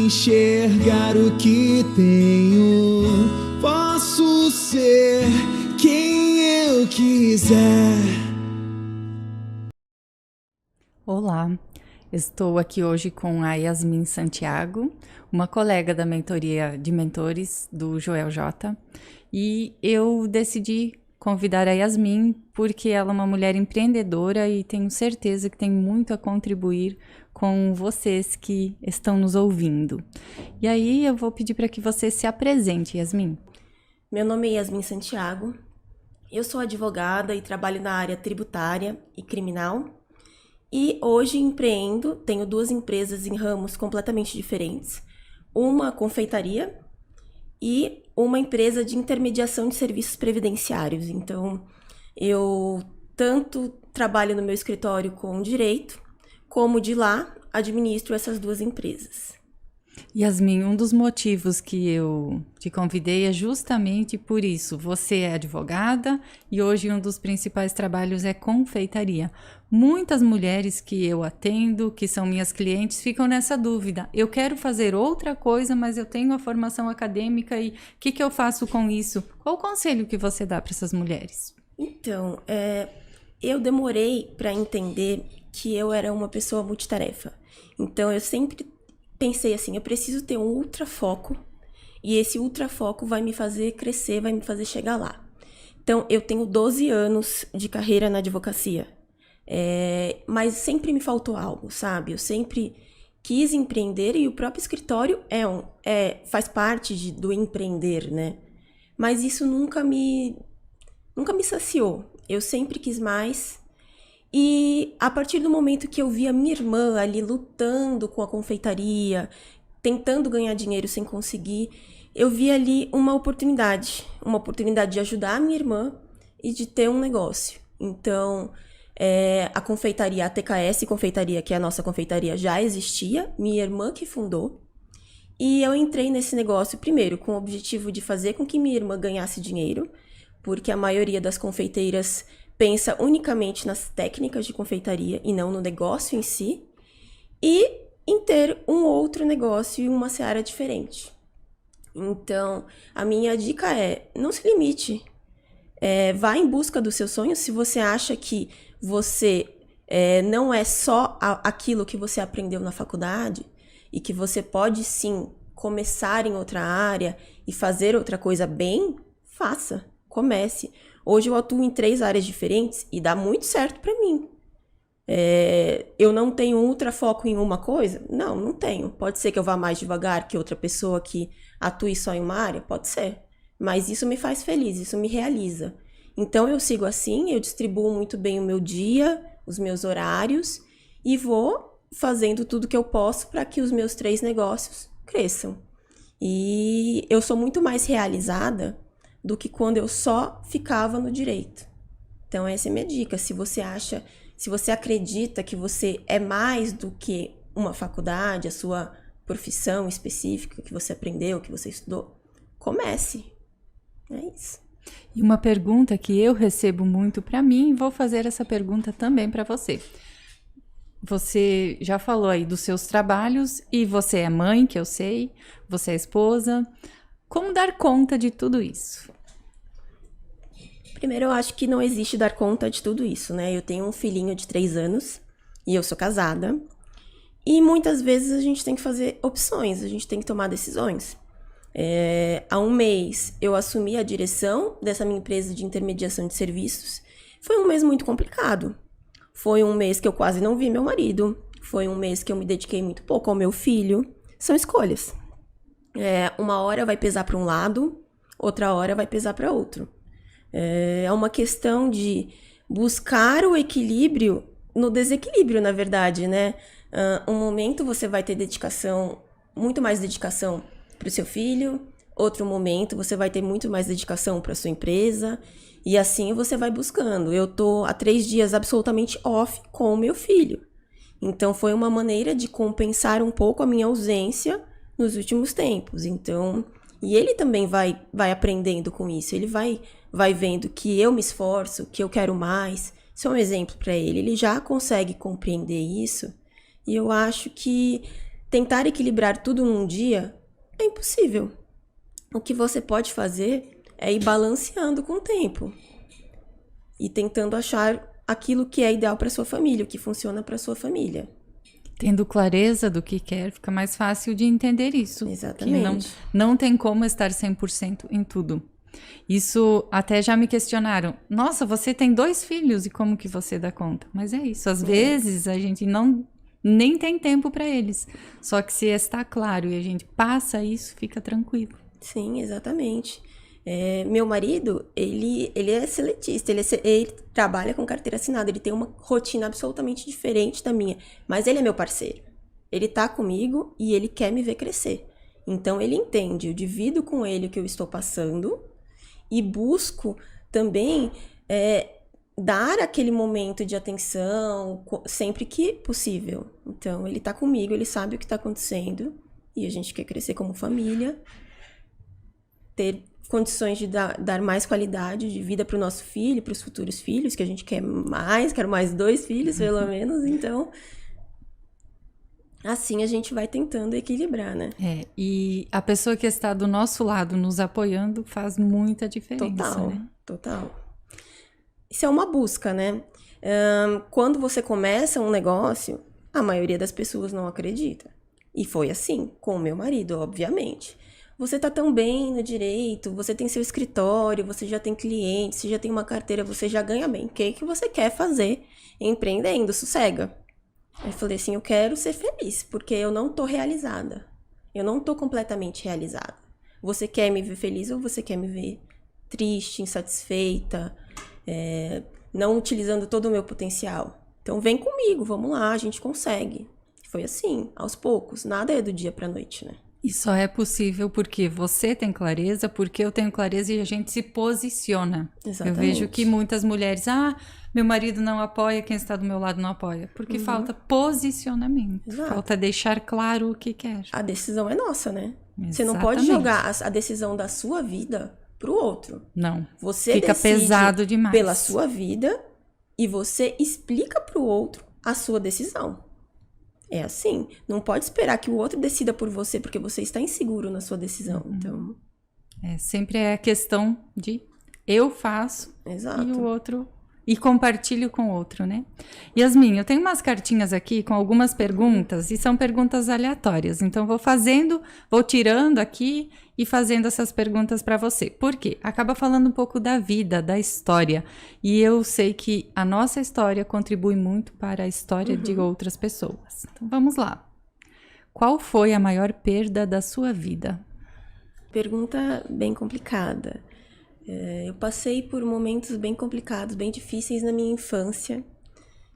enxergar o que tenho. Posso ser quem eu quiser. Olá, estou aqui hoje com a Yasmin Santiago, uma colega da mentoria de mentores do Joel J. E eu decidi convidar a Yasmin porque ela é uma mulher empreendedora e tenho certeza que tem muito a contribuir com vocês que estão nos ouvindo. E aí eu vou pedir para que você se apresente, Yasmin. Meu nome é Yasmin Santiago, eu sou advogada e trabalho na área tributária e criminal. E hoje empreendo, tenho 2 empresas em ramos completamente diferentes. Uma confeitaria e uma empresa de intermediação de serviços previdenciários. Então, eu tanto trabalho no meu escritório com direito, como de lá administro essas 2 empresas. Yasmin, um dos motivos que eu te convidei é justamente por isso. Você é advogada e hoje um dos principais trabalhos é confeitaria. Muitas mulheres que eu atendo, que são minhas clientes, ficam nessa dúvida. Eu quero fazer outra coisa, mas eu tenho a formação acadêmica e o que eu faço com isso? Qual o conselho que você dá para essas mulheres? Então, eu demorei para entender que eu era uma pessoa multitarefa. Então, eu sempre pensei assim, eu preciso ter um ultrafoco e esse ultrafoco vai me fazer crescer, vai me fazer chegar lá. Então, eu tenho 12 anos de carreira na advocacia, mas sempre me faltou algo, sabe? Eu sempre quis empreender e o próprio escritório faz parte do empreender, né? Mas isso nunca me saciou. Eu sempre quis mais. E a partir do momento que eu vi a minha irmã ali lutando com a confeitaria, tentando ganhar dinheiro sem conseguir, eu vi ali uma oportunidade de ajudar a minha irmã e de ter um negócio. Então, a confeitaria, a TKS Confeitaria, que é a nossa confeitaria, já existia, minha irmã que fundou. E eu entrei nesse negócio primeiro com o objetivo de fazer com que minha irmã ganhasse dinheiro, porque a maioria das confeiteiras pensa unicamente nas técnicas de confeitaria e não no negócio em si, e em ter um outro negócio e uma seara diferente. Então, a minha dica é, não se limite, vá em busca dos seus sonhos. Se você acha que você não é só aquilo que você aprendeu na faculdade, e que você pode sim começar em outra área e fazer outra coisa bem, faça, comece. Hoje eu atuo em 3 áreas diferentes e dá muito certo para mim. Eu não tenho ultra foco em uma coisa? Não tenho. Pode ser que eu vá mais devagar que outra pessoa que atue só em uma área? Pode ser. Mas isso me faz feliz, isso me realiza. Então eu sigo assim, eu distribuo muito bem o meu dia, os meus horários e vou fazendo tudo que eu posso para que os meus 3 negócios cresçam. E eu sou muito mais realizada do que quando eu só ficava no direito. Então essa é a minha dica. Se você acredita que você é mais do que uma faculdade, a sua profissão específica que você aprendeu, que você estudou, comece. É isso. E uma pergunta que eu recebo muito para mim, vou fazer essa pergunta também para você. Você já falou aí dos seus trabalhos e você é mãe, que eu sei, você é esposa. Como dar conta de tudo isso? Primeiro, eu acho que não existe dar conta de tudo isso, né? Eu tenho um filhinho de 3 anos e eu sou casada. E muitas vezes a gente tem que fazer opções, a gente tem que tomar decisões. Há um mês eu assumi a direção dessa minha empresa de intermediação de serviços. Foi um mês muito complicado. Foi um mês que eu quase não vi meu marido. Foi um mês que eu me dediquei muito pouco ao meu filho. São escolhas. Uma hora vai pesar para um lado, outra hora vai pesar para outro. É uma questão de buscar o equilíbrio no desequilíbrio, na verdade, né? Um momento você vai ter dedicação, muito mais dedicação para o seu filho, outro momento você vai ter muito mais dedicação para a sua empresa, e assim você vai buscando. Eu tô há 3 dias absolutamente off com o meu filho. Então foi uma maneira de compensar um pouco a minha ausência nos últimos tempos. Então, e ele também vai aprendendo com isso. Ele vai vendo que eu me esforço, que eu quero mais. Isso é um exemplo para ele. Ele já consegue compreender isso. E eu acho que tentar equilibrar tudo num dia é impossível. O que você pode fazer é ir balanceando com o tempo e tentando achar aquilo que é ideal para sua família, o que funciona para sua família. Tendo clareza do que quer, fica mais fácil de entender isso. Exatamente. Que não tem como estar 100% em tudo. Isso até já me questionaram. Nossa, você tem 2 filhos e como que você dá conta? Mas é isso. Às vezes a gente nem tem tempo para eles. Só que se está claro e a gente passa isso, fica tranquilo. Sim, exatamente. Meu marido, ele é seletista, ele trabalha com carteira assinada, ele tem uma rotina absolutamente diferente da minha, mas ele é meu parceiro. Ele tá comigo e ele quer me ver crescer. Então ele entende, eu divido com ele o que eu estou passando e busco também dar aquele momento de atenção sempre que possível. Então ele tá comigo, ele sabe o que tá acontecendo e a gente quer crescer como família, ter condições de dar mais qualidade de vida para o nosso filho, para os futuros filhos, que a gente quero mais 2 filhos, pelo menos, então assim a gente vai tentando equilibrar, né? E a pessoa que está do nosso lado nos apoiando faz muita diferença, Total, né? total. Isso é uma busca, né? Quando você começa um negócio, a maioria das pessoas não acredita. E foi assim, com o meu marido, obviamente. Você tá tão bem no direito, você tem seu escritório, você já tem clientes, você já tem uma carteira, você já ganha bem. O que você quer fazer empreendendo? Sossega. Eu falei assim, eu quero ser feliz, porque eu não tô realizada. Eu não tô completamente realizada. Você quer me ver feliz ou você quer me ver triste, insatisfeita, não utilizando todo o meu potencial? Então vem comigo, vamos lá, a gente consegue. Foi assim, aos poucos, nada é do dia pra noite, né? E só é possível porque você tem clareza, porque eu tenho clareza e a gente se posiciona. Exatamente. Eu vejo que muitas mulheres, meu marido não apoia, quem está do meu lado não apoia. Porque falta posicionamento, falta deixar claro o que quer. A decisão é nossa, né? Exatamente. Você não pode jogar a decisão da sua vida pro outro. Não, você fica decide pesado demais. Pela sua vida e você explica pro outro a sua decisão. É assim, não pode esperar que o outro decida por você porque você está inseguro na sua decisão. Então, sempre é a questão de eu faço. Exato. E o outro e compartilho com o outro, né? Yasmin, eu tenho umas cartinhas aqui com algumas perguntas e são perguntas aleatórias. Então vou tirando aqui e fazendo essas perguntas para você. Por quê? Acaba falando um pouco da vida, da história. E eu sei que a nossa história contribui muito para a história de outras pessoas. Então vamos lá. Qual foi a maior perda da sua vida? Pergunta bem complicada. Eu passei por momentos bem complicados, bem difíceis na minha infância.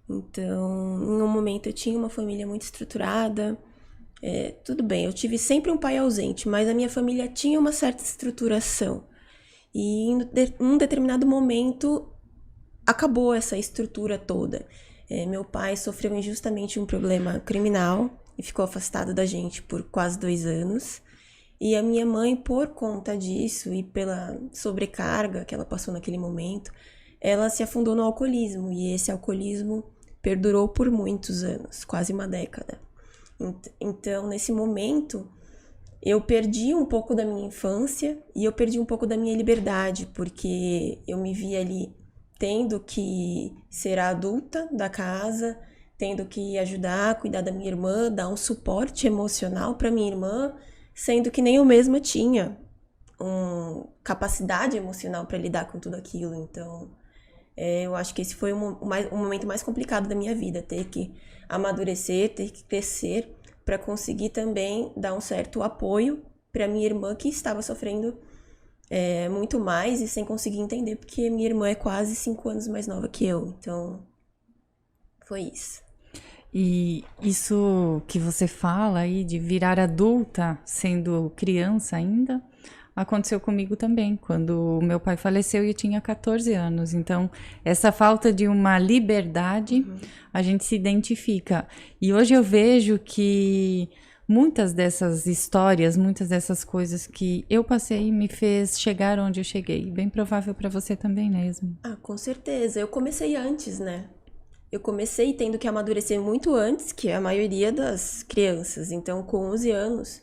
Então, em um momento eu tinha uma família muito estruturada. Tudo bem, eu tive sempre um pai ausente, mas a minha família tinha uma certa estruturação. E em um determinado momento acabou essa estrutura toda. Meu pai sofreu injustamente um problema criminal e ficou afastado da gente por quase 2 anos. E a minha mãe, por conta disso e pela sobrecarga que ela passou naquele momento, ela se afundou no alcoolismo. E esse alcoolismo perdurou por muitos anos, quase uma década. Então, nesse momento, eu perdi um pouco da minha infância e eu perdi um pouco da minha liberdade, porque eu me vi ali tendo que ser a adulta da casa, tendo que ajudar, cuidar da minha irmã, dar um suporte emocional para minha irmã, sendo que nem eu mesma tinha capacidade emocional para lidar com tudo aquilo. Então, eu acho que esse foi um momento mais complicado da minha vida, ter que amadurecer, ter que crescer para conseguir também dar um certo apoio para minha irmã que estava sofrendo muito mais e sem conseguir entender, porque minha irmã é quase 5 anos mais nova que eu. Então, foi isso. E isso que você fala aí de virar adulta sendo criança ainda, aconteceu comigo também, quando o meu pai faleceu e eu tinha 14 anos. Então, essa falta de uma liberdade, a gente se identifica. E hoje eu vejo que muitas dessas histórias, muitas dessas coisas que eu passei me fez chegar onde eu cheguei. Bem provável para você também, né, Yasmin? Com certeza. Eu comecei antes, né? eu comecei tendo que amadurecer muito antes que a maioria das crianças. Então, com 11 anos,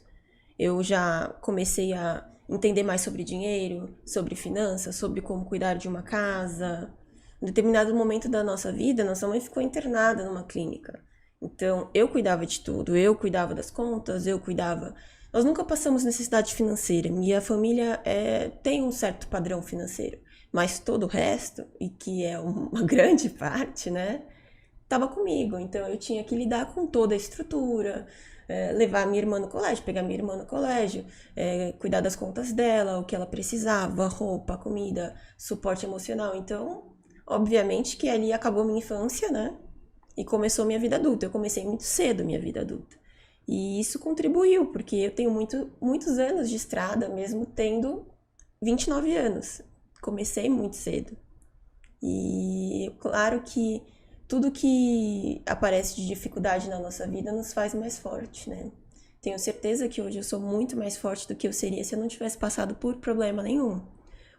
eu já comecei a entender mais sobre dinheiro, sobre finanças, sobre como cuidar de uma casa. Em determinado momento da nossa vida, nossa mãe ficou internada numa clínica. Então, eu cuidava de tudo, eu cuidava das contas, eu cuidava... Nós nunca passamos necessidade financeira. Minha família tem um certo padrão financeiro, mas todo o resto, e que é uma grande parte, né, estava comigo. Então, eu tinha que lidar com toda a estrutura, levar minha irmã no colégio, pegar minha irmã no colégio, cuidar das contas dela, o que ela precisava, roupa, comida, suporte emocional. Então, obviamente que ali acabou minha infância, né? E começou minha vida adulta. Eu comecei muito cedo minha vida adulta. E isso contribuiu, porque eu tenho muitos anos de estrada, mesmo tendo 29 anos. Comecei muito cedo. E claro que tudo que aparece de dificuldade na nossa vida nos faz mais forte, né? Tenho certeza que hoje eu sou muito mais forte do que eu seria se eu não tivesse passado por problema nenhum.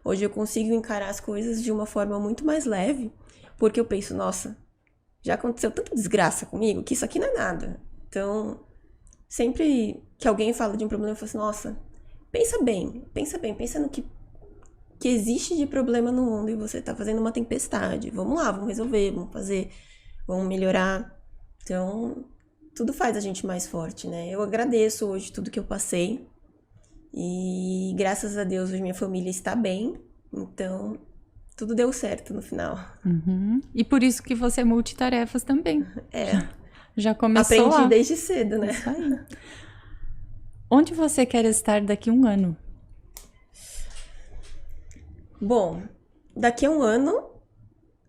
Hoje eu consigo encarar as coisas de uma forma muito mais leve, porque eu penso, nossa, já aconteceu tanta desgraça comigo que isso aqui não é nada. Então, sempre que alguém fala de um problema, eu falo assim, nossa, pensa bem, pensa no que existe de problema no mundo e você tá fazendo uma tempestade. Vamos lá, vamos resolver, vamos fazer, vamos melhorar. Então, tudo faz a gente mais forte, né? Eu agradeço hoje tudo que eu passei e graças a Deus hoje minha família está bem. Então, tudo deu certo no final. Uhum. E por isso que você é multitarefas também. Já começou Aprendi lá. desde cedo, né? Isso aí. Onde você quer estar daqui a um ano? Bom, daqui a um ano,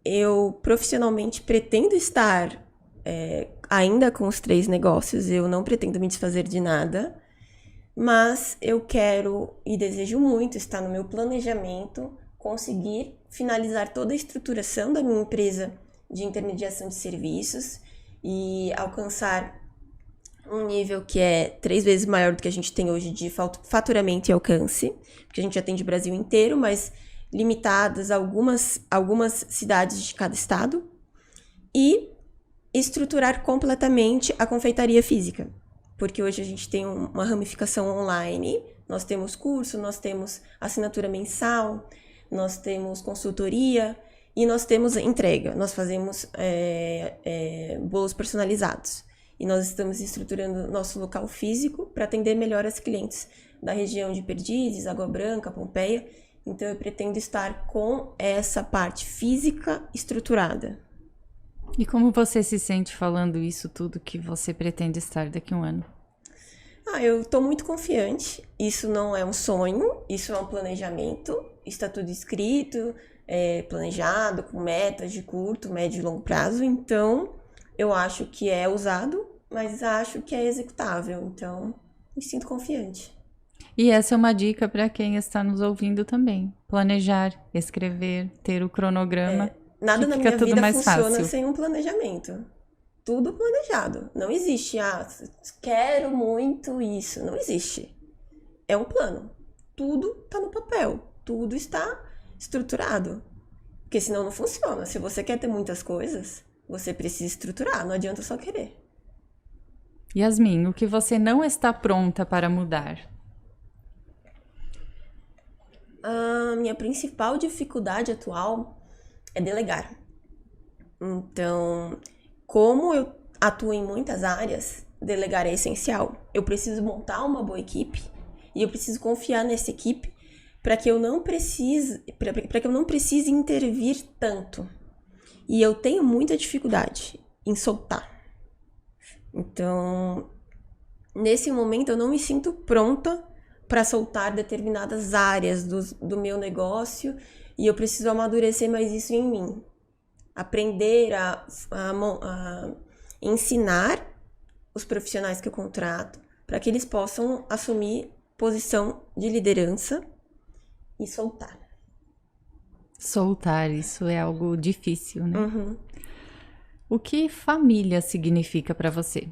eu profissionalmente pretendo estar ainda com os 3 negócios. Eu não pretendo me desfazer de nada, mas eu quero e desejo muito estar no meu planejamento, conseguir finalizar toda a estruturação da minha empresa de intermediação de serviços e alcançar um nível que é 3 vezes maior do que a gente tem hoje de faturamento e alcance, porque a gente atende o Brasil inteiro, mas limitadas a algumas cidades de cada estado, e estruturar completamente a confeitaria física, porque hoje a gente tem uma ramificação online, nós temos curso, nós temos assinatura mensal, nós temos consultoria e nós temos entrega, nós fazemos bolos personalizados. E nós estamos estruturando nosso local físico para atender melhor as clientes da região de Perdizes, Água Branca, Pompeia. Então, eu pretendo estar com essa parte física estruturada. E como você se sente falando isso tudo que você pretende estar daqui a um ano? Eu estou muito confiante. Isso não é um sonho, isso é um planejamento. Está tudo escrito, planejado, com metas de curto, médio e longo prazo. Então, eu acho que é usado, mas acho que é executável. Então, me sinto confiante. E essa é uma dica para quem está nos ouvindo também. Planejar, escrever, ter o cronograma. Nada na minha tudo vida mais funciona fácil. sem um planejamento. Tudo planejado. Não existe, quero muito isso. Não existe. É um plano. Tudo está no papel. Tudo está estruturado. Porque senão não funciona. Se você quer ter muitas coisas, você precisa estruturar. Não adianta só querer. Yasmin, o que você não está pronta para mudar? A minha principal dificuldade atual é delegar. Então, como eu atuo em muitas áreas, delegar é essencial. Eu preciso montar uma boa equipe e eu preciso confiar nessa equipe para que eu não precise intervir tanto. E eu tenho muita dificuldade em soltar. Então, nesse momento eu não me sinto pronta para soltar determinadas áreas do meu negócio e eu preciso amadurecer mais isso em mim. Aprender a ensinar os profissionais que eu contrato para que eles possam assumir posição de liderança e soltar. Soltar, isso é algo difícil, né? Uhum. O que família significa para você?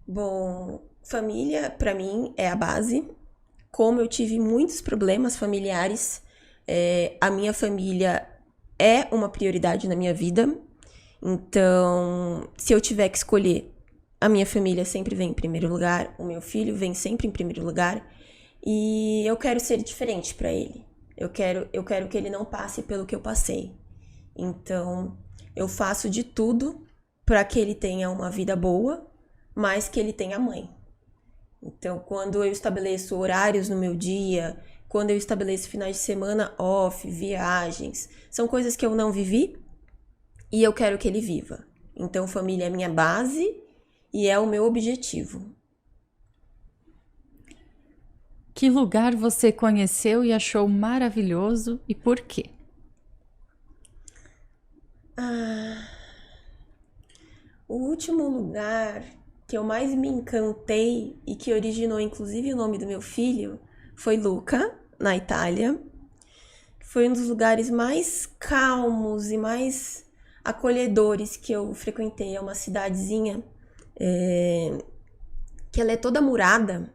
Bom, família para mim é a base. Como eu tive muitos problemas familiares, a minha família é uma prioridade na minha vida. Então, se eu tiver que escolher, a minha família sempre vem em primeiro lugar, o meu filho vem sempre em primeiro lugar, e eu quero ser diferente para ele. Eu quero que ele não passe pelo que eu passei. Então, eu faço de tudo para que ele tenha uma vida boa, mas que ele tenha mãe. Então, quando eu estabeleço horários no meu dia, quando eu estabeleço finais de semana off, viagens, são coisas que eu não vivi e eu quero que ele viva. Então, família é minha base e é o meu objetivo. Que lugar você conheceu e achou maravilhoso e por quê? O último lugar que eu mais me encantei e que originou inclusive o nome do meu filho foi Lucca, na Itália. Foi um dos lugares mais calmos e mais acolhedores que eu frequentei. É uma cidadezinha que ela é toda murada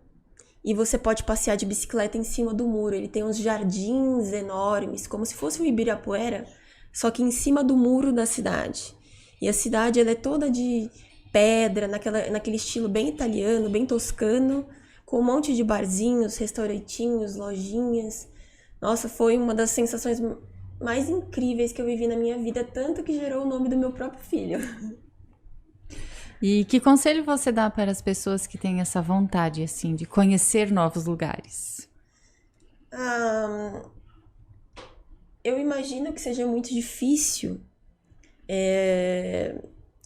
e você pode passear de bicicleta em cima do muro. Ele tem uns jardins enormes, como se fosse um Ibirapuera, só que em cima do muro da cidade. E a cidade ela é toda de pedra, naquele estilo bem italiano, bem toscano, com um monte de barzinhos, restaurantinhos, lojinhas. Nossa, foi uma das sensações mais incríveis que eu vivi na minha vida, tanto que gerou o nome do meu próprio filho. E que conselho você dá para as pessoas que têm essa vontade, assim, de conhecer novos lugares? Eu imagino que seja muito difícil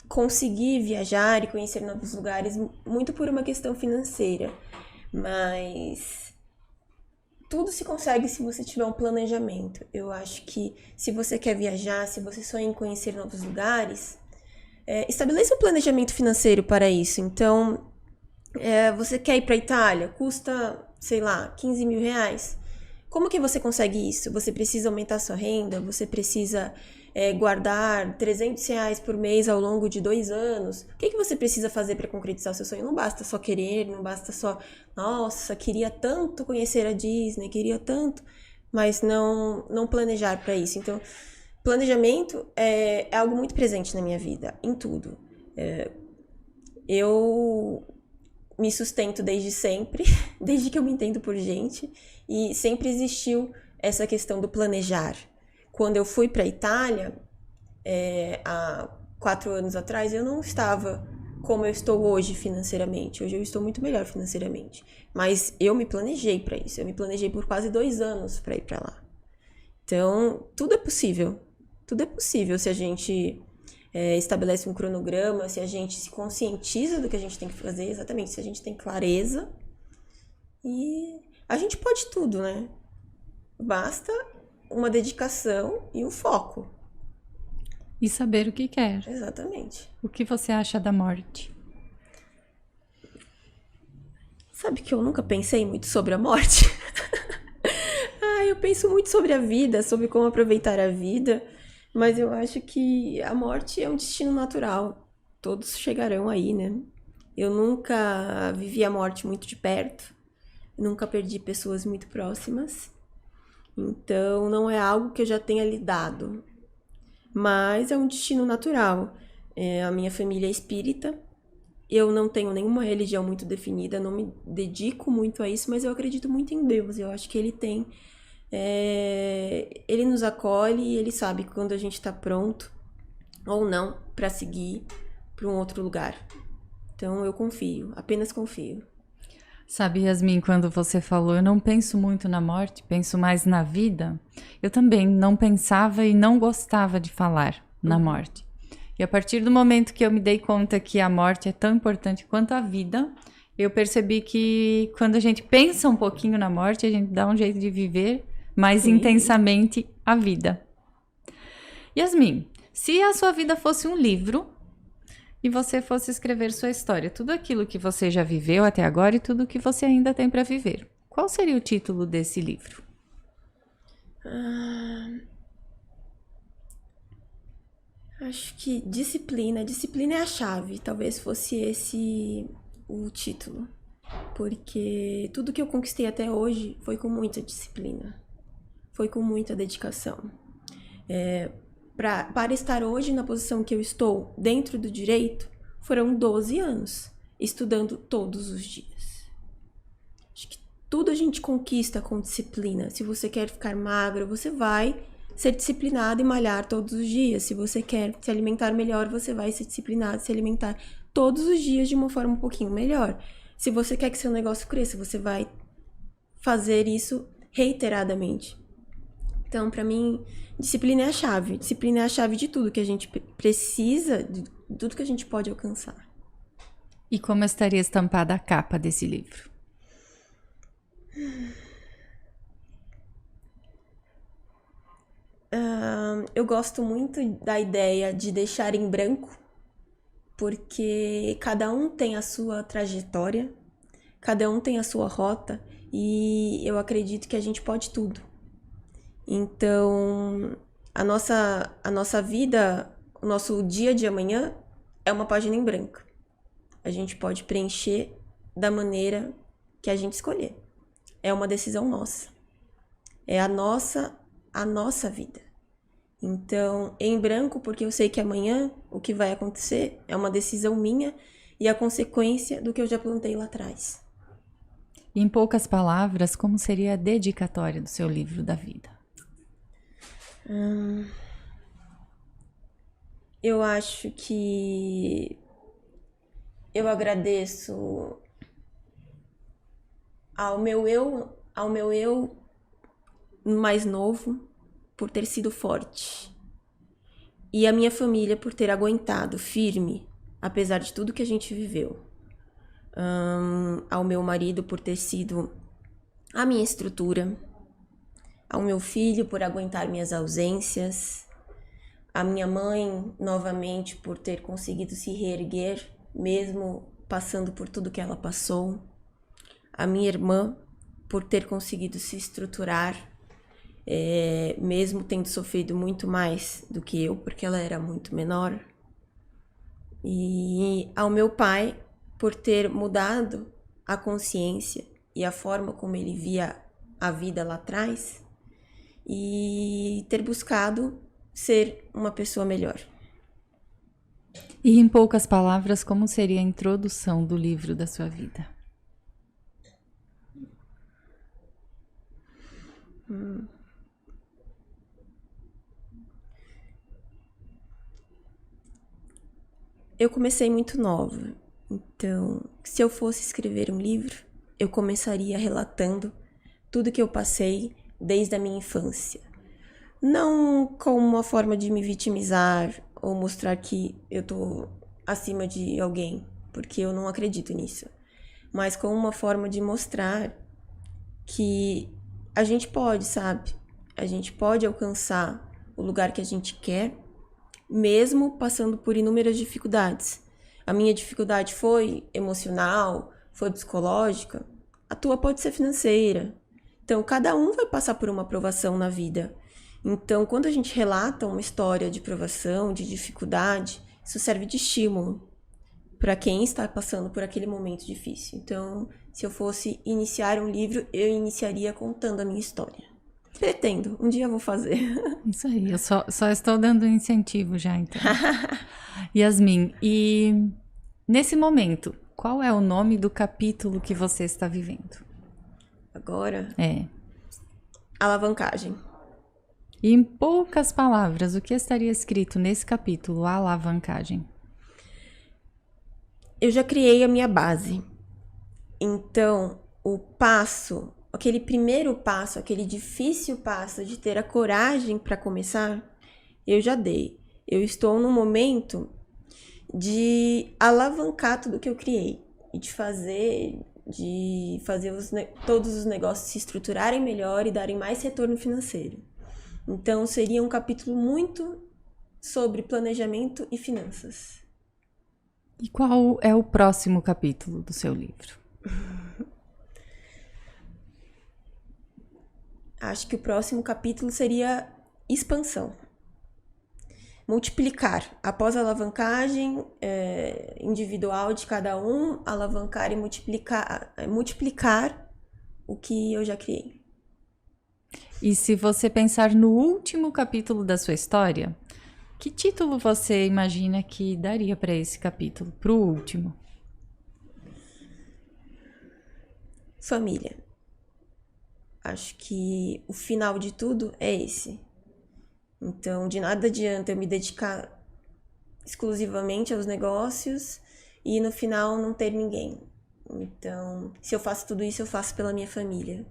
conseguir viajar e conhecer novos lugares, muito por uma questão financeira. Mas tudo se consegue se você tiver um planejamento. Eu acho que se você quer viajar, se você sonha em conhecer novos lugares, estabeleça um planejamento financeiro para isso. Então, você quer ir para a Itália? Custa, sei lá, 15 mil reais. Como que você consegue isso? Você precisa aumentar sua renda? Você precisa guardar 300 reais por mês ao longo de 2 anos? O que você precisa fazer para concretizar o seu sonho? Não basta só querer, não basta só, nossa, queria tanto conhecer a Disney, queria tanto, mas não planejar para isso. Então, planejamento é algo muito presente na minha vida, em tudo. Eu me sustento desde sempre, desde que eu me entendo por gente, e sempre existiu essa questão do planejar. Quando eu fui para a Itália, há 4 anos atrás, eu não estava como eu estou hoje financeiramente. Hoje eu estou muito melhor financeiramente. Mas eu me planejei para isso. Eu me planejei por quase 2 anos para ir para lá. Então, tudo é possível. Tudo é possível se a gente estabelece um cronograma, se a gente se conscientiza do que a gente tem que fazer, exatamente, se a gente tem clareza. E a gente pode tudo, né? Basta uma dedicação e um foco. E saber o que quer. Exatamente. O que você acha da morte? Sabe que eu nunca pensei muito sobre a morte? Eu penso muito sobre a vida, sobre como aproveitar a vida, mas eu acho que a morte é um destino natural. Todos chegarão aí, né? Eu nunca vivi a morte muito de perto, nunca perdi pessoas muito próximas. Então, não é algo que eu já tenha lidado, mas é um destino natural. A minha família é espírita, eu não tenho nenhuma religião muito definida, não me dedico muito a isso, mas eu acredito muito em Deus. Eu acho que Ele tem... Ele nos acolhe e Ele sabe quando a gente está pronto ou não para seguir para um outro lugar. Então, eu confio, apenas confio. Sabe, Yasmin, quando você falou, eu não penso muito na morte, penso mais na vida. Eu também não pensava e não gostava de falar na morte. E a partir do momento que eu me dei conta que a morte é tão importante quanto a vida, eu percebi que quando a gente pensa um pouquinho na morte, a gente dá um jeito de viver mais intensamente a vida. Yasmin, se a sua vida fosse um livro e você fosse escrever sua história, tudo aquilo que você já viveu até agora e tudo que você ainda tem para viver, qual seria o título desse livro? Acho que disciplina. Disciplina é a chave. Talvez fosse esse o título. Porque tudo que eu conquistei até hoje foi com muita disciplina. Foi com muita dedicação. para estar hoje na posição que eu estou dentro do direito, foram 12 anos, estudando todos os dias. Acho que tudo a gente conquista com disciplina. Se você quer ficar magro, você vai ser disciplinado e malhar todos os dias. Se você quer se alimentar melhor, você vai ser disciplinado e se alimentar todos os dias de uma forma um pouquinho melhor. Se você quer que seu negócio cresça, você vai fazer isso reiteradamente. Então, para mim, disciplina é a chave. Disciplina é a chave de tudo que a gente precisa, de tudo que a gente pode alcançar. E como estaria estampada a capa desse livro? Eu gosto muito da ideia de deixar em branco, porque cada um tem a sua trajetória, cada um tem a sua rota, e eu acredito que a gente pode tudo. Então, a nossa vida, o nosso dia de amanhã é uma página em branco. A gente pode preencher da maneira que a gente escolher. É uma decisão nossa. É a nossa vida. Então, em branco, porque eu sei que amanhã o que vai acontecer é uma decisão minha e a consequência do que eu já plantei lá atrás. Em poucas palavras, como seria a dedicatória do seu livro da vida? Eu acho que eu agradeço ao meu eu mais novo por ter sido forte e a minha família por ter aguentado firme, apesar de tudo que a gente viveu. Ao meu marido por ter sido a minha estrutura, ao meu filho por aguentar minhas ausências, a minha mãe, novamente, por ter conseguido se reerguer, mesmo passando por tudo que ela passou, a minha irmã por ter conseguido se estruturar, mesmo tendo sofrido muito mais do que eu, porque ela era muito menor, e ao meu pai por ter mudado a consciência e a forma como ele via a vida lá atrás, e ter buscado ser uma pessoa melhor. E em poucas palavras, como seria a introdução do livro da sua vida? Eu comecei muito nova, então, se eu fosse escrever um livro, eu começaria relatando tudo que eu passei desde a minha infância. Não como uma forma de me vitimizar ou mostrar que eu tô acima de alguém, porque eu não acredito nisso. Mas como uma forma de mostrar que a gente pode, sabe? A gente pode alcançar o lugar que a gente quer, mesmo passando por inúmeras dificuldades. A minha dificuldade foi emocional, foi psicológica, a tua pode ser financeira. Então, cada um vai passar por uma provação na vida. Então, quando a gente relata uma história de provação, de dificuldade, isso serve de estímulo para quem está passando por aquele momento difícil. Então, se eu fosse iniciar um livro, eu iniciaria contando a minha história. Pretendo, um dia eu vou fazer. Isso aí, eu só estou dando um incentivo já, então. Yasmin, e nesse momento, qual é o nome do capítulo que você está vivendo? Agora? É. Alavancagem. E em poucas palavras, o que estaria escrito nesse capítulo, a alavancagem? Eu já criei a minha base. Então, o passo, aquele primeiro passo, aquele difícil passo de ter a coragem para começar, eu já dei. Eu estou no momento de alavancar tudo que eu criei e de fazer todos os negócios se estruturarem melhor e darem mais retorno financeiro. Então, seria um capítulo muito sobre planejamento e finanças. E qual é o próximo capítulo do seu livro? Acho que o próximo capítulo seria expansão. Multiplicar. Após a alavancagem individual de cada um, alavancar e multiplicar o que eu já criei. E se você pensar no último capítulo da sua história, Que título você imagina que daria para esse capítulo, para o último? Família. Acho que o final de tudo é esse. Então, de nada adianta eu me dedicar exclusivamente aos negócios e no final não ter ninguém. Então, se eu faço tudo isso, eu faço pela minha família.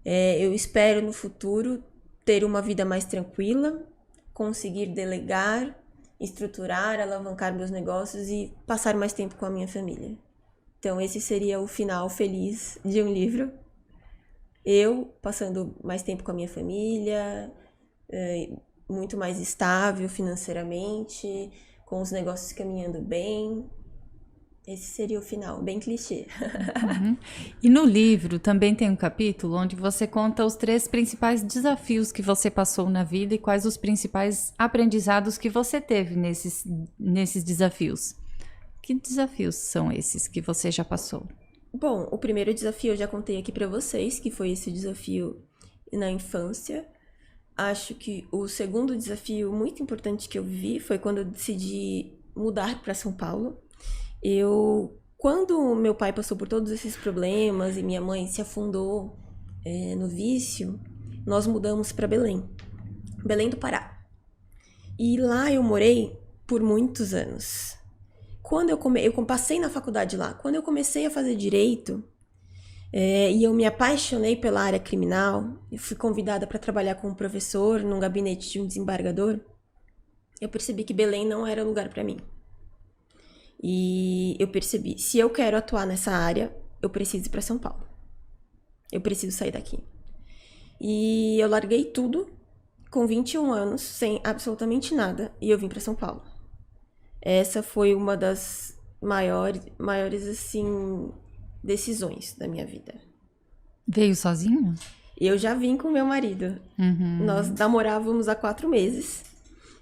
Eu espero no futuro ter uma vida mais tranquila, conseguir delegar, estruturar, alavancar meus negócios e passar mais tempo com a minha família. Então, esse seria o final feliz de um livro. Eu passando mais tempo com a minha família, muito mais estável financeiramente, com os negócios caminhando bem. Esse seria o final, bem clichê. Uhum. E no livro também tem um capítulo onde você conta os 3 principais desafios que você passou na vida e quais os principais aprendizados que você teve nesses desafios. Que desafios são esses que você já passou? Bom, o primeiro desafio eu já contei aqui pra vocês, que foi esse desafio na infância. Acho que o segundo desafio muito importante que eu vivi foi quando eu decidi mudar para São Paulo. Quando meu pai passou por todos esses problemas e minha mãe se afundou no vício, nós mudamos para Belém, Belém do Pará. E lá eu morei por muitos anos. Quando eu passei na faculdade lá, quando eu comecei a fazer direito, e eu me apaixonei pela área criminal, eu fui convidada para trabalhar como professor num gabinete de um desembargador, eu percebi que Belém não era lugar para mim. E eu percebi, se eu quero atuar nessa área, eu preciso ir para São Paulo. Eu preciso sair daqui. E eu larguei tudo com 21 anos, sem absolutamente nada, e eu vim para São Paulo. Essa foi uma das maiores assim, decisões da minha vida. Veio sozinho? Eu já vim com meu marido. Uhum. Nós namorávamos há 4 meses.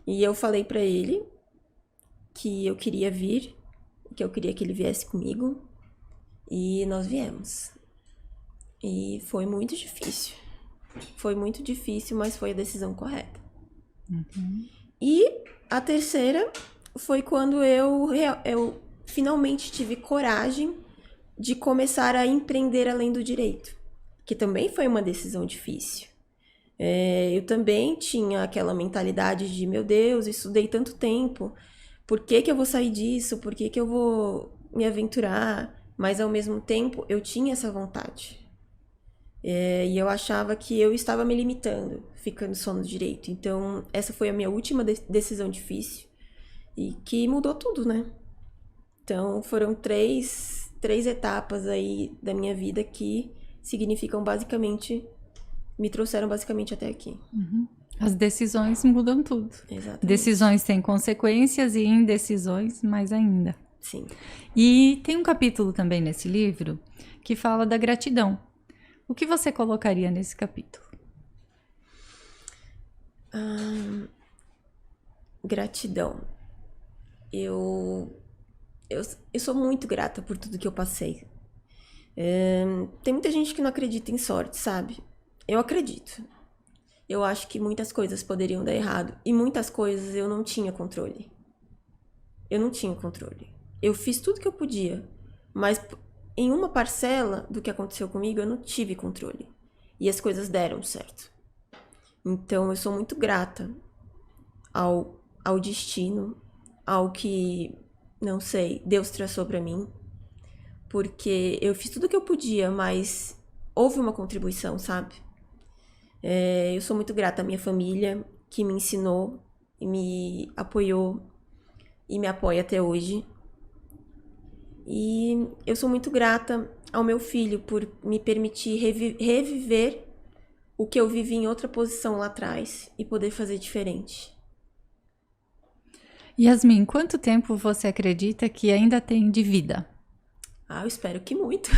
E eu falei pra ele que eu queria vir, que eu queria que ele viesse comigo. E nós viemos. E foi muito difícil. Foi muito difícil, mas foi a decisão correta. Uhum. E a terceira foi quando eu finalmente tive coragem de começar a empreender além do direito, que também foi uma decisão difícil. Eu também tinha aquela mentalidade de, meu Deus, estudei tanto tempo, por que eu vou sair disso? Por que eu vou me aventurar? Mas ao mesmo tempo eu tinha essa vontade. E eu achava que eu estava me limitando, ficando só no direito. Então, essa foi a minha última decisão difícil e que mudou tudo, né? Então, foram três etapas aí da minha vida que significam basicamente, me trouxeram basicamente até aqui. Uhum. As decisões mudam tudo. Exatamente. Decisões têm consequências e indecisões mais ainda. Sim. E tem um capítulo também nesse livro que fala da gratidão. O que você colocaria nesse capítulo? Gratidão. Eu sou muito grata por tudo que eu passei. Tem muita gente que não acredita em sorte, sabe? Eu acredito. Eu acho que muitas coisas poderiam dar errado. E muitas coisas eu não tinha controle. Eu não tinha controle. Eu fiz tudo que eu podia. Mas em uma parcela do que aconteceu comigo, eu não tive controle. E as coisas deram certo. Então, eu sou muito grata ao destino, ao que, não sei, Deus traçou pra mim. Porque eu fiz tudo que eu podia, mas houve uma contribuição, sabe? Eu sou muito grata à minha família, que me ensinou, e me apoiou e me apoia até hoje. E eu sou muito grata ao meu filho por me permitir reviver o que eu vivi em outra posição lá atrás e poder fazer diferente. Yasmin, quanto tempo você acredita que ainda tem de vida? Eu espero que muito.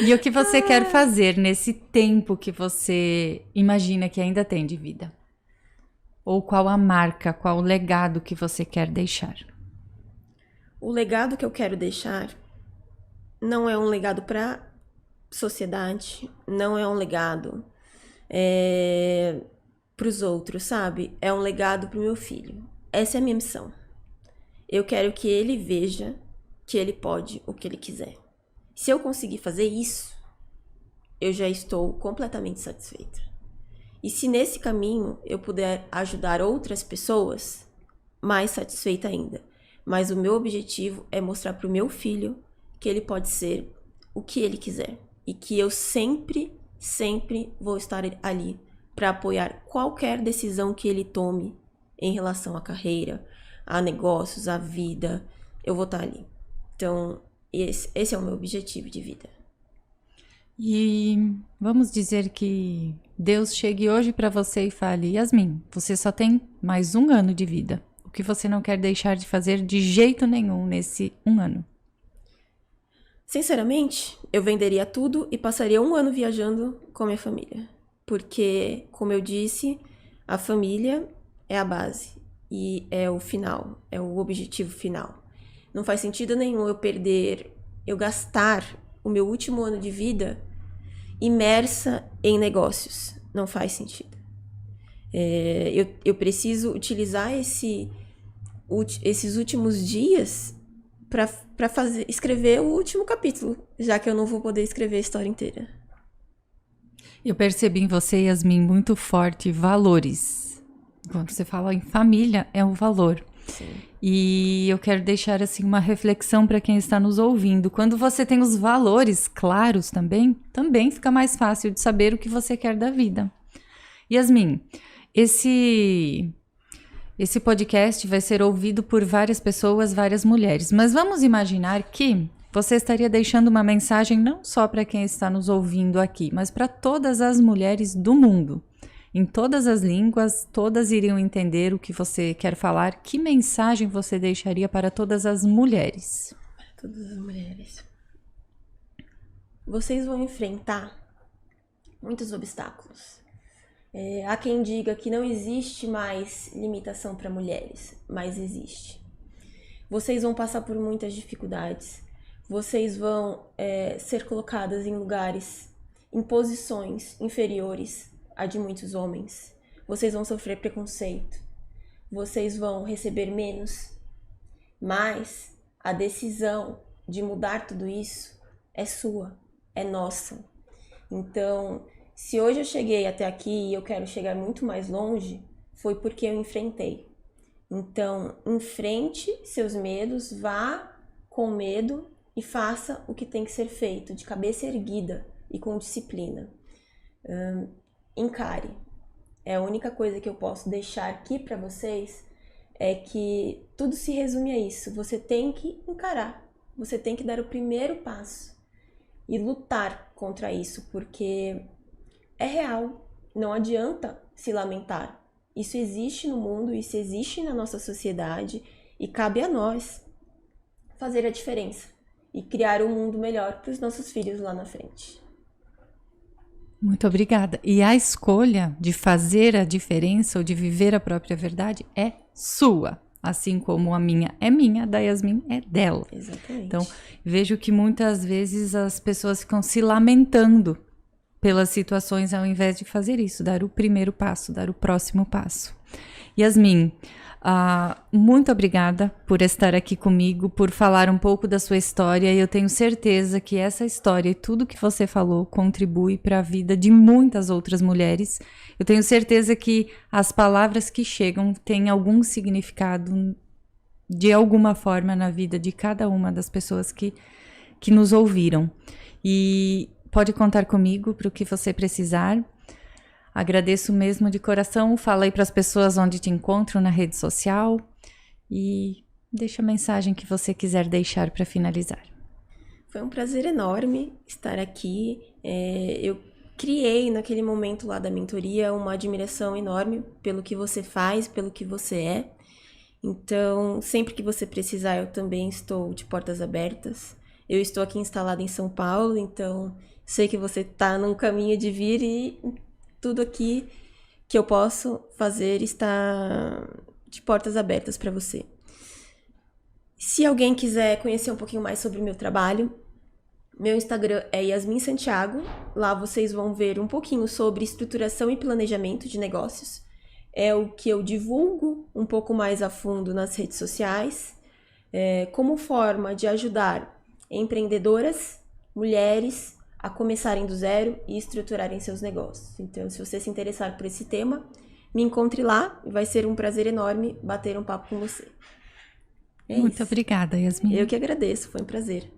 E o que você quer fazer nesse tempo que você imagina que ainda tem de vida? Ou qual a marca, qual o legado que você quer deixar? O legado que eu quero deixar não é um legado para sociedade, não é um legado pros outros, sabe? É um legado pro meu filho. Essa é a minha missão. Eu quero que ele veja que ele pode o que ele quiser. Se eu conseguir fazer isso, eu já estou completamente satisfeita. E se nesse caminho eu puder ajudar outras pessoas, mais satisfeita ainda. Mas o meu objetivo é mostrar pro meu filho que ele pode ser o que ele quiser. E que eu sempre vou estar ali para apoiar qualquer decisão que ele tome em relação à carreira, a negócios, à vida. Eu vou estar ali. Então, esse é o meu objetivo de vida. E vamos dizer que Deus chegue hoje para você e fale: Yasmin, você só tem mais 1 ano de vida. O que você não quer deixar de fazer de jeito nenhum nesse 1 ano? Sinceramente, eu venderia tudo e passaria 1 ano viajando com a minha família. Porque, como eu disse, a família é a base e é o final, é o objetivo final. Não faz sentido nenhum eu gastar o meu último ano de vida imersa em negócios. Não faz sentido. Eu preciso utilizar esses últimos dias para escrever o último capítulo, já que eu não vou poder escrever a história inteira. Eu percebi em você, Yasmin, muito forte valores. Quando você fala em família, é um valor. Sim. E eu quero deixar assim uma reflexão para quem está nos ouvindo. Quando você tem os valores claros também fica mais fácil de saber o que você quer da vida. Yasmin, esse podcast vai ser ouvido por várias pessoas, várias mulheres. Mas vamos imaginar que você estaria deixando uma mensagem não só para quem está nos ouvindo aqui, mas para todas as mulheres do mundo. Em todas as línguas, todas iriam entender o que você quer falar. Que mensagem você deixaria para todas as mulheres? Para todas as mulheres. Vocês vão enfrentar muitos obstáculos. Há quem diga que não existe mais limitação para mulheres, mas existe. Vocês vão passar por muitas dificuldades. Vocês vão ser colocadas em lugares, em posições inferiores a de muitos homens. Vocês vão sofrer preconceito. Vocês vão receber menos. Mas a decisão de mudar tudo isso é sua, é nossa. Então, se hoje eu cheguei até aqui e eu quero chegar muito mais longe, foi porque eu enfrentei. Então, enfrente seus medos, vá com medo e faça o que tem que ser feito, de cabeça erguida e com disciplina. Encare. É a única coisa que eu posso deixar aqui para vocês é que tudo se resume a isso. Você tem que encarar, você tem que dar o primeiro passo e lutar contra isso, porque é real, não adianta se lamentar. Isso existe no mundo, isso existe na nossa sociedade e cabe a nós fazer a diferença e criar um mundo melhor para os nossos filhos lá na frente. Muito obrigada. E a escolha de fazer a diferença ou de viver a própria verdade é sua. Assim como a minha é minha, a da Yasmin é dela. Exatamente. Então, vejo que muitas vezes as pessoas ficam se lamentando pelas situações ao invés de fazer isso, dar o primeiro passo, dar o próximo passo. Yasmin, muito obrigada por estar aqui comigo, por falar um pouco da sua história. E eu tenho certeza que essa história e tudo que você falou contribui para a vida de muitas outras mulheres. Eu tenho certeza que as palavras que chegam têm algum significado de alguma forma na vida de cada uma das pessoas que nos ouviram. E pode contar comigo para o que você precisar. Agradeço mesmo de coração. Fala aí para as pessoas onde te encontram na rede social e deixa a mensagem que você quiser deixar para finalizar. Foi um prazer enorme estar aqui. Eu criei naquele momento lá da mentoria uma admiração enorme pelo que você faz, pelo que você é. Então, sempre que você precisar, eu também estou de portas abertas. Eu estou aqui instalada em São Paulo, então sei que você está num caminho de vir e tudo aqui que eu posso fazer está de portas abertas para você. Se alguém quiser conhecer um pouquinho mais sobre o meu trabalho, meu Instagram é Yasmin Santiago. Lá vocês vão ver um pouquinho sobre estruturação e planejamento de negócios. é o que eu divulgo um pouco mais a fundo nas redes sociais, como forma de ajudar empreendedoras, mulheres, a começarem do zero e estruturarem seus negócios. Então, se você se interessar por esse tema, me encontre lá e vai ser um prazer enorme bater um papo com você. Muito obrigada, Yasmin. Eu que agradeço, foi um prazer.